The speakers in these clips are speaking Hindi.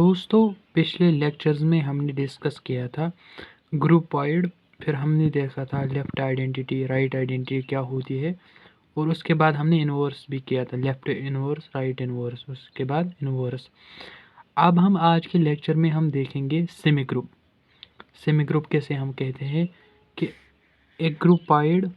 दोस्तों, पिछले लेक्चर्स में हमने डिस्कस किया था ग्रुपॉइड। फिर हमने देखा था लेफ़्ट आइडेंटिटी, राइट आइडेंटिटी क्या होती है, और उसके बाद हमने इन्वर्स भी किया था, लेफ़्ट इन्वर्स, राइट इन्वर्स, उसके बाद इन्वर्स। अब हम आज के लेक्चर में हम देखेंगे सेमी ग्रुप। सेमी ग्रुप कैसे हम कहते हैं कि एक ग्रुपॉइड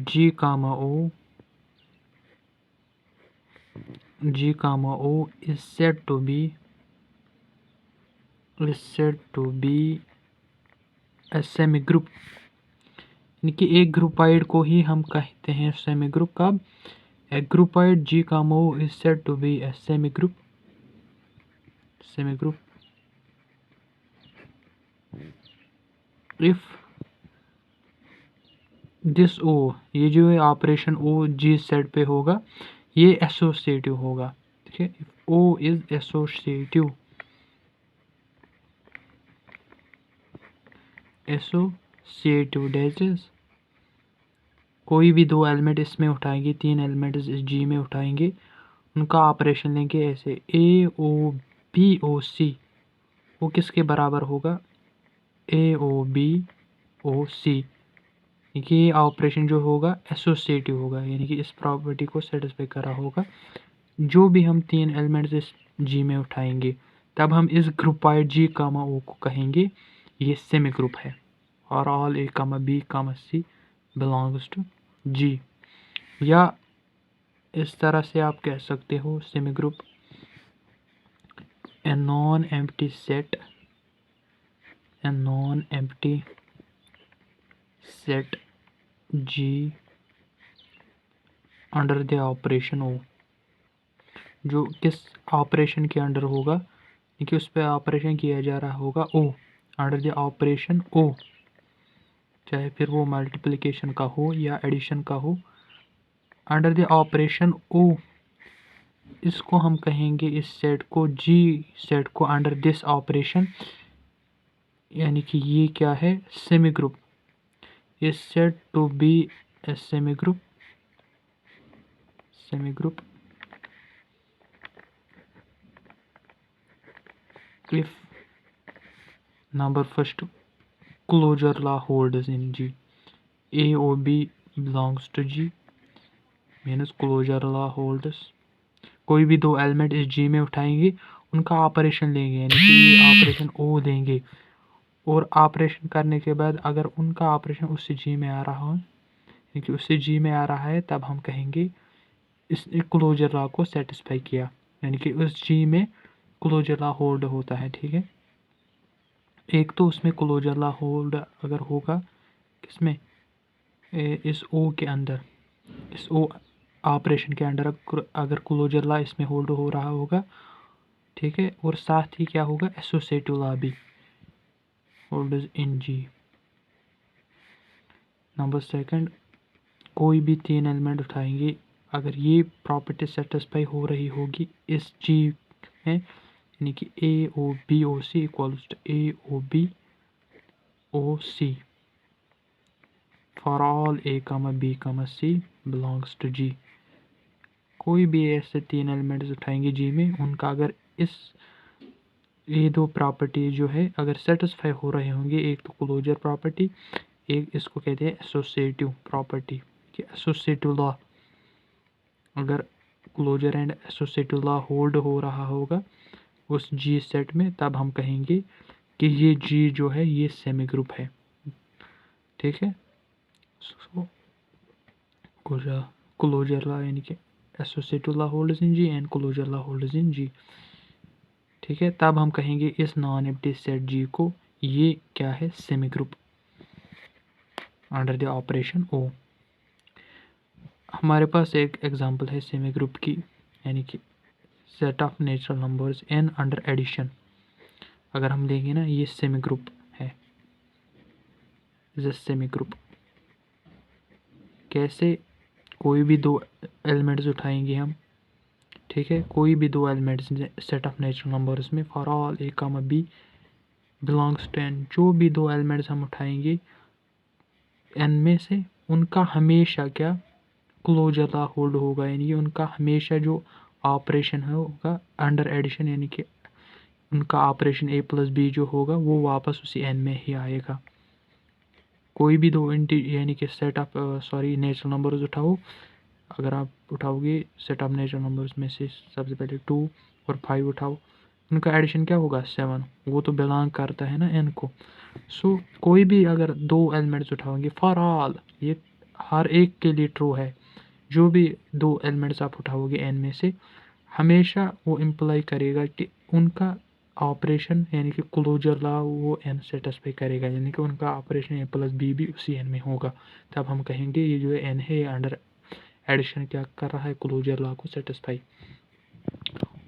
G, O is said to be a semi group। यानी कि एक ग्रुपॉइड को ही हम कहते हैं सेमी ग्रुप। कब? A groupoid G, O is said to be a semi group if this O, ये जो है ऑपरेशन O G सेट पे होगा, ये एसोसिएटिव होगा। ठीक है, if O is associative that is कोई भी दो एलिमेंट इसमें उठाएंगे, तीन एलिमेंट इस G में उठाएंगे, उनका ऑपरेशन लेंगे ऐसे A O B O C, वो किसके बराबर होगा? A O B O C। ये ऑपरेशन जो होगा एसोसिएटिव होगा, यानी कि इस प्रॉपर्टी को सेटिस्फाई करा होगा। जो भी हम तीन एलिमेंट्स इस G में उठाएंगे, तब हम इस ग्रुपॉइड G, O को कहेंगे ये सेमी ग्रुप है। और all A, B, C belongs to G। या इस तरह से आप कह सकते हो semi group a non-empty set G under the operation O। जो किस ऑपरेशन के अंडर होगा, क्योंकि उस पर ऑपरेशन किया जा रहा होगा O, under the operation O, चाहे फिर वो मल्टीप्लिकेशन का हो या एडिशन का हो, अंडर द ऑपरेशन O। इसको हम कहेंगे, इस सेट को, G सेट को, अंडर दिस ऑपरेशन, यानी कि ये क्या है? Semi group. इस set to be a semi group if number first closure law holds in G, A O B belongs to G, means closure law holds। कोई भी दो एलिमेंट इस G में उठाएंगे, उनका ऑपरेशन लेंगे, यानी कि ये ऑपरेशन O देंगे, और ऑपरेशन करने के बाद अगर उनका ऑपरेशन उससे G में आ रहा हो, यानी कि उससे G में आ रहा है, तब हम कहेंगे इस क्लोजर लॉ को सेटिस्फाई किया, यानी कि उस G में क्लोजर लॉ होल्ड होता है। ठीक है, एक तो उसमें क्लोजर लॉ होल्ड अगर होगा किसमें? इस O के अंदर, इस O ऑपरेशन के अंदर अगर क्लोजर लॉ इसमें होल्ड हो रहा होगा, ठीक है, और साथ ही क्या होगा? एसोसिएटिव लॉ भी holds in G। Number second, कोई भी तीन एलिमेंट उठाएंगे, अगर ये प्रॉपर्टी सेटिस्फाई हो रही होगी इस G में, यानी कि A O B O C equals to A O B O C for all A, B, C belongs to G। कोई भी ऐसे तीन एलिमेंट्स उठाएंगे G में, उनका अगर ये दो प्रॉपर्टी जो है अगर सेटिस्फाई हो रहे होंगे, एक तो क्लोजर प्रॉपर्टी, एक इसको कहते हैं एसोसिएटिव प्रॉपर्टी कि एसोसिएटिव लॉ, अगर closer and associative law hold हो रहा होगा उस G सेट में, तब हम कहेंगे कि ये G जो है ये सेमी ग्रुप है। ठीक है, क्लोजर लॉ यानी कि associative law holds in G and closure law holds in G। ठीक है, तब हम कहेंगे इस नॉन एम्प्टी सेट G को ये क्या है? Semi group under the operation O। हमारे पास एक एग्जांपल है सेमी ग्रुप की, यानी कि set of natural numbers n under addition. अगर हम देखें ना, ये सेमी ग्रुप है, सेमी ग्रुप कैसे? कोई भी दो एलिमेंट्स उठाएंगे हम, ठीक है, कोई भी दो elements set of natural numbers में, for all A, B belongs to N, जो भी दो एलिमेंट्स हम उठाएंगे एन में से, उनका हमेशा क्या क्लोजर लॉ होल्ड होगा, यानी कि उनका हमेशा जो ऑपरेशन है होगा अंडर एडिशन, यानी कि उनका ऑपरेशन ए प्लस बी जो होगा वो वापस उसी एन में ही आएगा। कोई भी दो यानी कि सेट ऑफ नेचुरल नंबर्स उठाओ, अगर आप उठाओगे सेट ऑफ नेचुरल नंबर्स में से सबसे पहले 2 और 5 उठाओ, उनका एडिशन क्या होगा 7, वो तो बिलोंग करता है ना एन को। सो कोई भी अगर दो एलिमेंट्स उठाओगे फॉर ऑल, ये हर एक के लिए ट्रू है, जो भी दो एलिमेंट्स आप उठाओगे एन में से, हमेशा वो इम्प्लाई करेगा कि उनका ऑपरेशन यानी कि क्लोजर लॉ वो एन सेटिस्फाई करेगा, यानी कि उनका ऑपरेशन ए प्लस बी भी उसी एन में होगा। तब हम कहेंगे ये जो एन है ये अंडर एडिशन क्या कर रहा है, क्लोजर लॉ को सेटिस्फाई।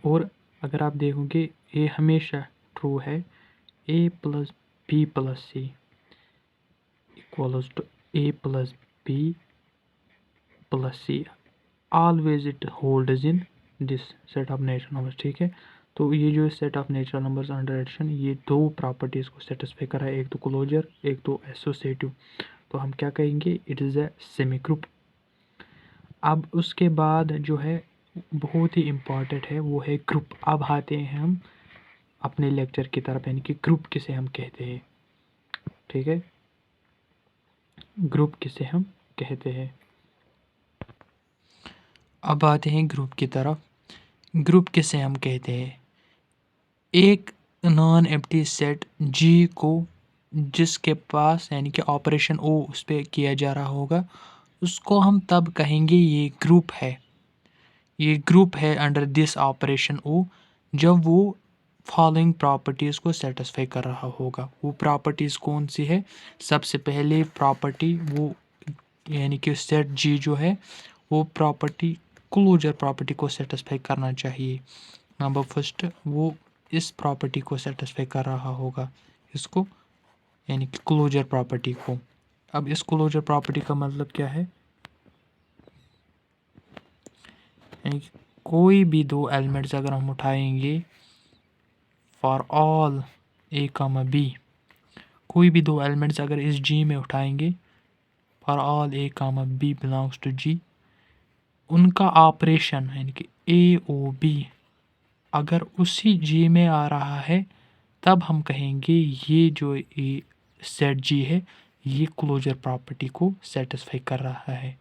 और अगर आप देखोगे ये हमेशा ट्रू है, A plus B plus C equals to A plus B plus C, always it holds in this set of natural numbers. ठीक है, तो ये जो set of natural numbers under addition ये दो प्रॉपर्टीज़ को सेटिस्फाई कर रहा है, एक तो क्लोजर एक तो एसोसिएटिव, तो हम क्या कहेंगे it is a semi group. अब उसके बाद जो है बहुत ही इम्पॉर्टेंट है वो है ग्रुप। अब आते हैं हम अपने लेक्चर की तरफ, यानी कि ग्रुप किसे हम कहते हैं। ठीक है, ग्रुप किसे हम कहते हैं। अब आते हैं ग्रुप की तरफ। ग्रुप किसे हम कहते हैं, एक नॉन एम्प्टी सेट जी को जिसके पास यानी कि ऑपरेशन ओ उस पर किया जा रहा होगा, उसको हम तब कहेंगे ये ग्रुप है। ये ग्रुप है अंडर दिस ऑपरेशन ओ जब वो फॉलोइंग प्रॉपर्टीज़ को सेटिस्फाई कर रहा होगा। वो प्रॉपर्टीज़ कौन सी है, सबसे पहले प्रॉपर्टी वो यानी कि सेट जी जो है वो प्रॉपर्टी क्लोजर प्रॉपर्टी को सेटिस्फाई करना चाहिए। नंबर फर्स्ट वो इस प्रॉपर्टी को सेटिस्फाई कर रहा होगा, इसको यानी कि क्लोजर प्रॉपर्टी को। अब इस क्लोजर प्रॉपर्टी का मतलब क्या है, यानी कि कोई भी दो एलिमेंट्स अगर हम उठाएंगे for all A comma B, कोई भी दो एलिमेंट्स अगर इस जी में उठाएंगे for all A comma B belongs to G, उनका ऑपरेशन यानी कि ए ओ बी अगर उसी जी में आ रहा है, तब हम कहेंगे ये जो ये सेट जी है ये क्लोजर प्रॉपर्टी को सेटिस्फाई कर रहा है।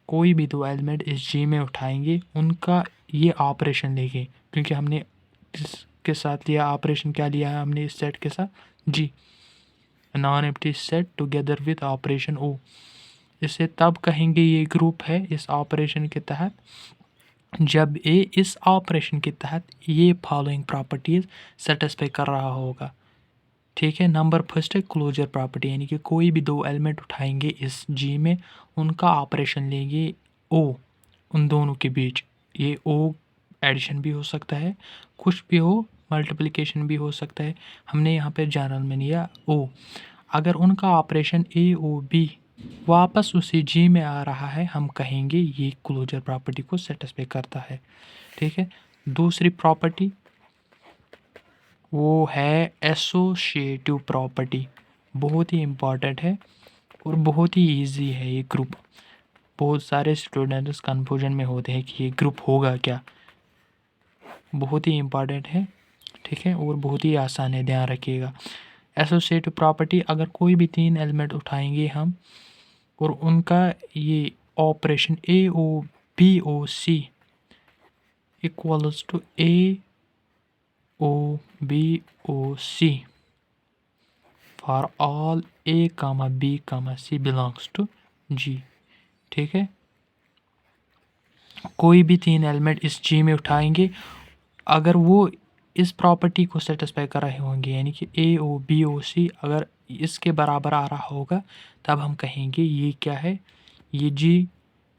कोई भी दो एलिमेंट इस जी में उठाएंगे उनका ये ऑपरेशन लेंगे, क्योंकि हमने इसके साथ लिया ऑपरेशन, क्या लिया है हमने इस सेट के साथ G, non empty set together with operation O, इसे तब कहेंगे ये ग्रुप है इस ऑपरेशन के तहत जब ए इस ऑपरेशन के तहत ये फॉलोइंग प्रॉपर्टीज़ सेटिस्फाई कर रहा होगा। ठीक है, नंबर फर्स्ट है क्लोजर प्रॉपर्टी, यानी कि कोई भी दो एलिमेंट उठाएंगे इस जी में, उनका ऑपरेशन लेंगे ओ उन दोनों के बीच। ये ओ एडिशन भी हो सकता है, कुछ भी हो, मल्टीप्लिकेशन भी हो सकता है, हमने यहाँ पे जनरल में लिया ओ। अगर उनका ऑपरेशन ए ओ बी वापस उसी जी में आ रहा है, हम कहेंगे ये क्लोजर प्रॉपर्टी को सेटिस्फाई करता है। ठीक है, दूसरी प्रॉपर्टी वो है एसोसिएटिव प्रॉपर्टी, बहुत ही इम्पॉर्टेंट है और बहुत ही इजी है ये ग्रुप। बहुत सारे स्टूडेंट्स कन्फ्यूजन में होते हैं कि ये ग्रुप होगा क्या, बहुत ही इम्पॉर्टेंट है। ठीक है, और बहुत ही आसान है, ध्यान रखिएगा। एसोसिएटिव प्रॉपर्टी अगर कोई भी तीन एलिमेंट उठाएंगे हम और उनका ये operation A O B O C equals to A O B O C for all A comma B comma C belongs to G. ठीक है, कोई भी तीन एलिमेंट इस जी में उठाएंगे अगर वो इस प्रॉपर्टी को सेटिस्फाई कर रहे होंगे, यानी कि ए ओ बी ओ सी अगर इसके बराबर आ रहा होगा, तब हम कहेंगे ये क्या है, ये जी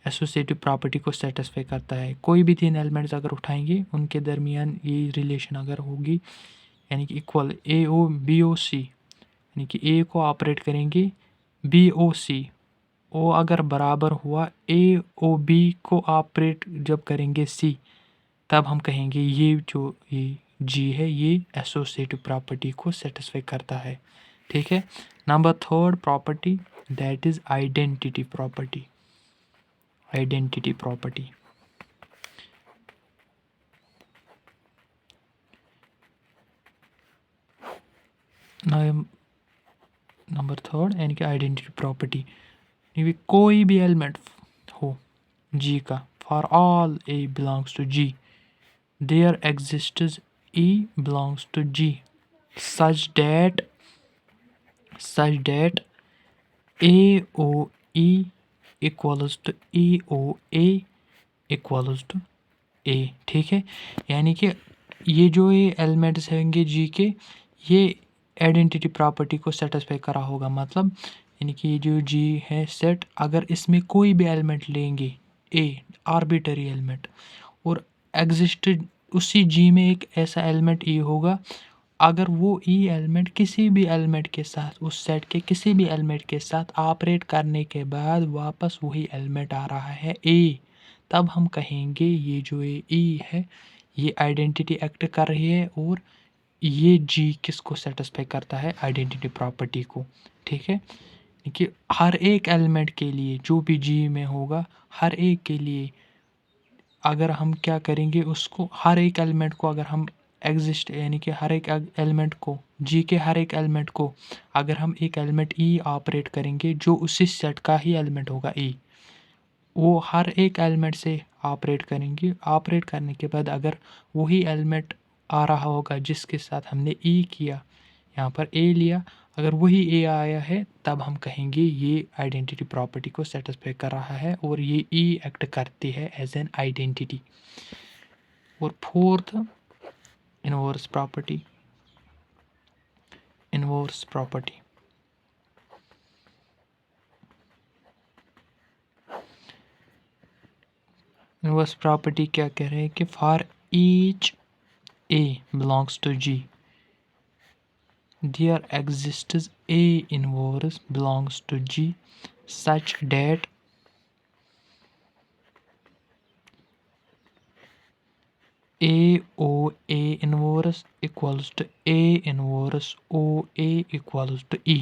एसोसिएटिव प्रॉपर्टी को सेटिस्फाई करता है। कोई भी तीन एलिमेंट्स अगर उठाएंगे उनके दरमियान ये रिलेशन अगर होगी, यानी कि इक्वल ए ओ बी ओ सी, यानी कि ए को ऑपरेट करेंगे बी ओ सी, ओ अगर बराबर हुआ ए ओ बी को ऑपरेट जब करेंगे सी, तब हम कहेंगे ये जो ये जी है, ये एसोसिएटिव प्रॉपर्टी को सेटिस्फाई करता है। ठीक है। Number third property that is identity property. Identity property number third यानी कि आइडेंटिटी प्रॉपर्टी, कोई भी एलिमेंट हो जी का, for all A belongs to G, there exists E belongs to G such that AOE equals to EOA equals to A। ठीक है। यानी कि ये जो ये एलिमेंट्स होंगे जी के, ये आइडेंटिटी प्रॉपर्टी को सेटिस्फाई करा होगा। मतलब यानी कि ये जो जी है सेट, अगर इसमें कोई भी एलिमेंट लेंगे ए, आर्बिटरी एलिमेंट, और एग्जिस्ट उसी जी में एक ऐसा एलिमेंट ई होगा, अगर वो ई एलिमेंट किसी भी एलिमेंट के साथ, उस सेट के किसी भी एलिमेंट के साथ ऑपरेट करने के बाद वापस वही एलिमेंट आ रहा है ए, तब हम कहेंगे ये जो ये ई है ये आइडेंटिटी एक्ट कर रही है, और ये जी किसको सेटिस्फाई करता है, आइडेंटिटी प्रॉपर्टी को। ठीक है। कि हर एक एलिमेंट के लिए जो भी जी में होगा, हर एक के लिए अगर हम क्या करेंगे, उसको हर एक एलिमेंट को अगर हम एग्जिस्ट यानी कि हर एक एलिमेंट को, जी के हर एक एलिमेंट को अगर हम एक एलिमेंट ई ऑपरेट करेंगे जो उसी सेट का ही एलिमेंट होगा ई, वो हर एक एलिमेंट से ऑपरेट करेंगे। ऑपरेट करने के बाद अगर वही एलिमेंट आ रहा होगा जिसके साथ हमने ई किया, यहाँ पर ए लिया, अगर वही ए आया है, तब हम कहेंगे ये आइडेंटिटी प्रॉपर्टी को सेटिस्फाई कर रहा है और ये ई एक्ट करती है एज एन आइडेंटिटी। और fourth inverse property. Inverse property inverse property क्या कह रहे हैं कि for each A belongs to G, there exists A inverse belongs to G such that AOA inverse equals to A inverse OA equals to E।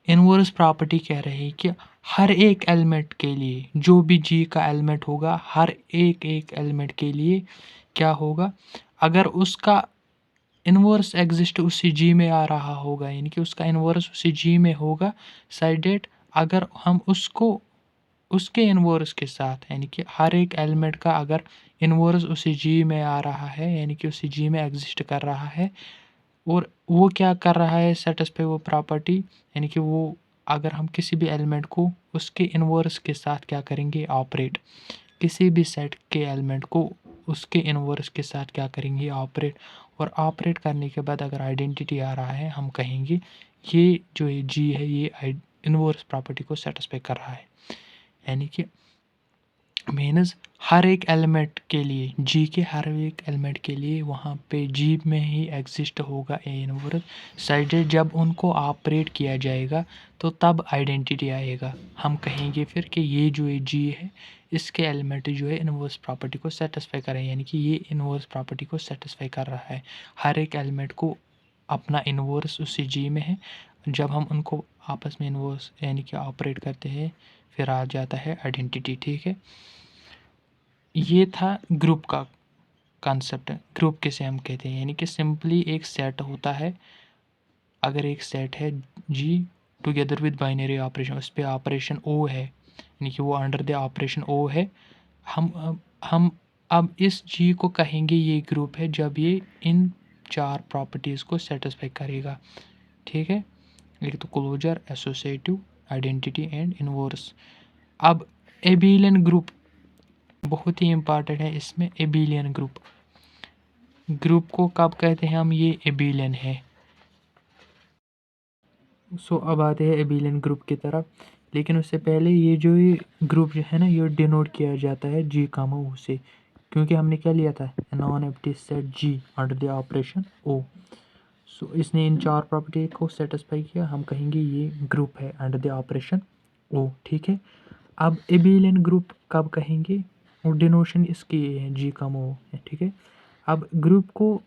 Inverse property कह रहे हैं कि हर एक एलिमेंट के लिए, जो भी जी का एलिमेंट होगा, हर एक एलिमेंट के लिए क्या होगा, अगर उसका इनवर्स एग्जिस्ट उसी जी में आ रहा होगा, यानी कि उसका इनवर्स उसी जी में होगा, साइडेड अगर हम उसको उसके इनवर्स के साथ, यानी कि हर एक एलिमेंट का अगर इनवर्स उसी जी में आ रहा है, यानी कि उसी जी में एग्जिस्ट कर रहा है, और वो क्या कर रहा है, सेटिस्फाई वो प्रॉपर्टी, यानी कि वो अगर हम किसी भी एलिमेंट को उसके इनवर्स के साथ क्या करेंगे, ऑपरेट, किसी भी सेट के एलिमेंट को उसके इनवर्स के साथ क्या करेंगे, ऑपरेट, और ऑपरेट करने के बाद अगर आइडेंटिटी आ रहा है, हम कहेंगे ये जो ये जी है ये इनवर्स प्रॉपर्टी को सेटिस्फाई कर रहा है। यानी कि मीन्स हर एक एलिमेंट के लिए, जी के हर एक एलिमेंट के लिए वहाँ पे जी में ही एग्जिस्ट होगा ए इनवर्स, साइडेड जब उनको ऑपरेट किया जाएगा तो तब आइडेंटिटी आएगा। हम कहेंगे फिर कि ये जो ये जी है इसके एलिमेंट जो है इनवर्स प्रॉपर्टी को सेटिस्फाई करें, यानी कि ये इनवर्स प्रॉपर्टी को सेटिस्फाई कर रहा है। हर एक एलिमेंट को अपना इनवर्स उसी जी में है, जब हम उनको आपस में इनवर्स यानी कि ऑपरेट करते हैं फिर आ जाता है आइडेंटिटी। ठीक है। ये था ग्रुप का कॉन्सेप्ट। ग्रुप किसे हम कहते हैं, यानी कि सिंपली एक सेट होता है, अगर एक सेट है जी टुगेदर विद बाइनरी ऑपरेशन, उस पर ऑपरेशन ओ है, यानी कि वो अंडर द ऑपरेशन ओ है, हम अब इस जी को कहेंगे ये ग्रुप है जब ये इन चार प्रॉपर्टीज़ को सेटिस्फाई करेगा। ठीक है। एक तो closure, associative, identity and inverse. अब एबिलियन ग्रुप बहुत ही इम्पॉर्टेंट है इसमें। एबिलियन ग्रुप को कब कहते हैं हम, ये एबिलियन है। सो अब आते हैं एबिलियन ग्रुप की तरफ, लेकिन उससे पहले ये जो ये ग्रुप जो है ना, ये डिनोट किया जाता है जी कामा ओ से, क्योंकि हमने क्या लिया था, non empty set G under the operation O. So इसने इन चार प्रॉपर्टी को सेटिस्फाई किया, हम कहेंगे ये ग्रुप है अंडर द ऑपरेशन ओ। ठीक है। अब एबिलियन ग्रुप कब कहेंगे, और डिनोशन इसकी है जी कामा ओ है। ठीक है। अब ग्रुप को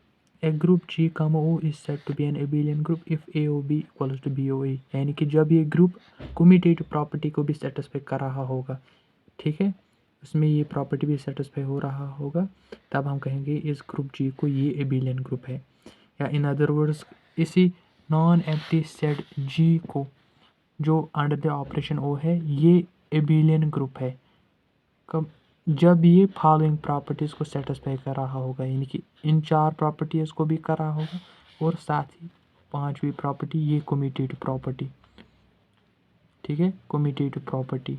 ए group G, O is said to be an abelian group if A O B equals to B O A, यानी कि जब ये ग्रुप कम्यूटेटिव प्रॉपर्टी को भी सेटिस्फाई कर रहा होगा, ठीक है, उसमें ये प्रॉपर्टी भी सेटिस्फाई हो रहा होगा, तब हम कहेंगे इस ग्रुप G को ये एबिलियन ग्रुप है। या इन अदर वर्ड्स इसी नॉन एम्प्टी सेट G को जो अंडर द ऑपरेशन O है ये एबिलियन ग्रुप है कब, जब ये फॉलोइंग प्रॉपर्टीज़ को सेटिस्फाई कर रहा होगा, यानी कि इन 4 प्रॉपर्टीज़ को भी कर रहा होगा और साथ ही 5वीं प्रॉपर्टी ये कम्यूटेटिव प्रॉपर्टी, ठीक है, कम्यूटेटिव प्रॉपर्टी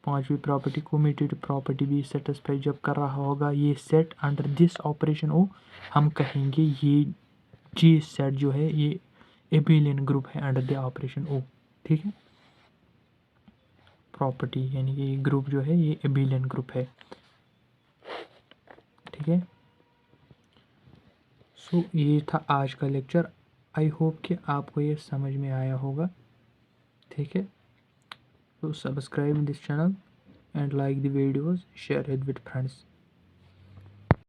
5वीं प्रॉपर्टी कम्यूटेटिव प्रॉपर्टी भी सेटिस्फाई जब कर रहा होगा ये set under this operation O, हम कहेंगे ये G सेट जो है ये एबिलियन ग्रुप है अंडर द ऑपरेशन O, ठीक है, प्रॉपर्टी यानी कि ग्रुप जो है ये एबिलियन ग्रुप है, ठीक है। सो ये था आज का लेक्चर। आई होप कि आपको ये समझ में आया होगा, ठीक है। तो subscribe this channel and like the videos, share it with friends.